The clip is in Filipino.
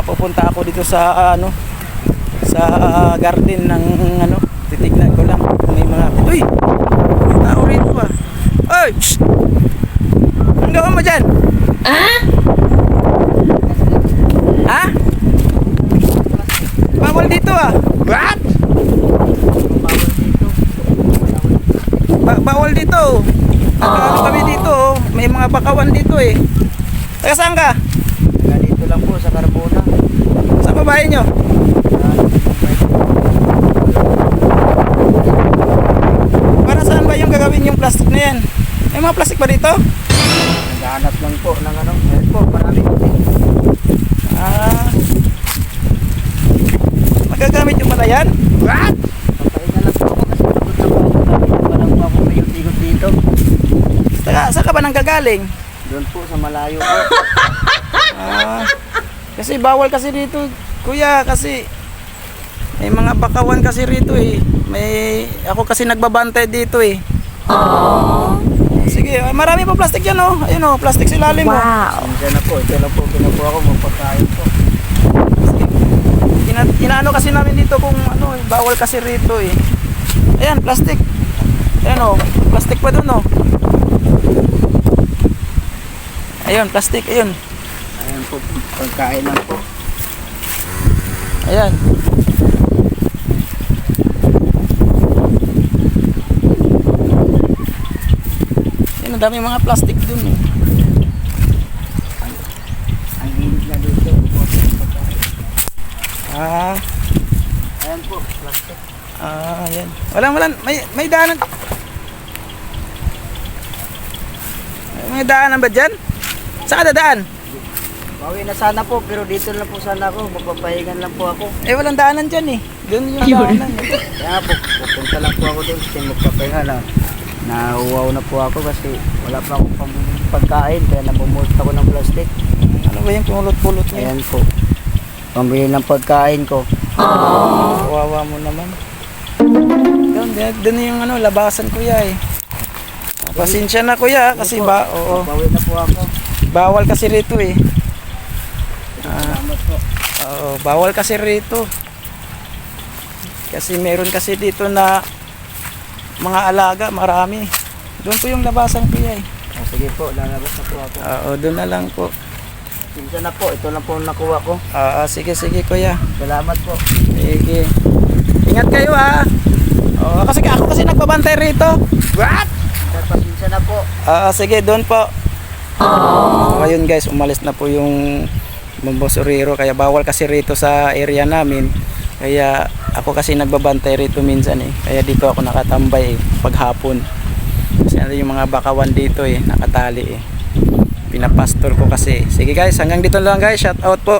pupunta ako dito sa sa garden ng titignan ko lang kung may mga may tao rito Oy! Shh! Ang gawa mo dyan? Ha? Bawal dito What? Bawal dito. Nagkaano kami dito may mga bakawan dito Taga saan ka? Taga dito lang po sa Carbona. Sa babae nyo? Para saan ba yung gagawin yung plastic na yan? May mga plastic ba dito? Naghahanap lang po ng ayun po, marami po dito. Magagamit yung pala yan? What? Papahinga lang po ako kasi pagod na po ako. Walang po ako may ikot dito. Saan ka ba nang gagaling? Doon po sa malayo po. Kasi bawal kasi dito kuya, kasi may mga bakawan kasi rito ako kasi nagbabantay dito Sige, marami pa plastic yan ayun plastic sa ilalim Minsan na po, ito lang po kinukuha ko magpakain po. Inaano kasi namin dito kung bawal kasi rito ayan plastic, ayan plastic pa dun ayun plastic, ayun Po, pagkain lang po. Ayan. Ang dami mga plastic dun Ang init na dito. Ayan po, plastic. Ayan. Walang may daanan. May daanan ba dyan? Saan ka dadaan? Bawi na sana po, pero dito lang po sana ako. Magpapahingan lang po ako. Walang daanan dyan Doon yung daanan Kaya po, pupunta lang po ako doon kasi magpapahinga na. Nauwaw na po ako kasi wala pa akong pagkain. Kaya nabumulot ako ng plastic. Ano ba yung pumulot-pulot niya? Ayan po. Pambili ng pagkain ko. Kawawa mo naman. Doon yung labasan kuya Pasensya na kuya kasi Bawi na po ako. bawal kasi rito Salamat po. Bawal kasi rito. Kasi meron kasi dito na mga alaga, marami. Doon po yung labasan kuya Sige po, lalabas na po ako. Doon na lang po. Minsan na po, ito lang po ang nakuha ko. Sige kuya. Salamat po. Sige. Ingat kayo kasi ako kasi nagbabantay rito. What? Pasensya na po. Sige, doon po. Ayun guys, umalis na po yung mambosurero, kaya bawal kasi rito sa area namin. Kaya ako kasi nagbabantay rito minsan Kaya dito ako nakatambay paghapon. Kasi yung mga bakawan dito nakatali Pinapastor ko kasi. Sige guys, hanggang dito lang guys. Shout out po.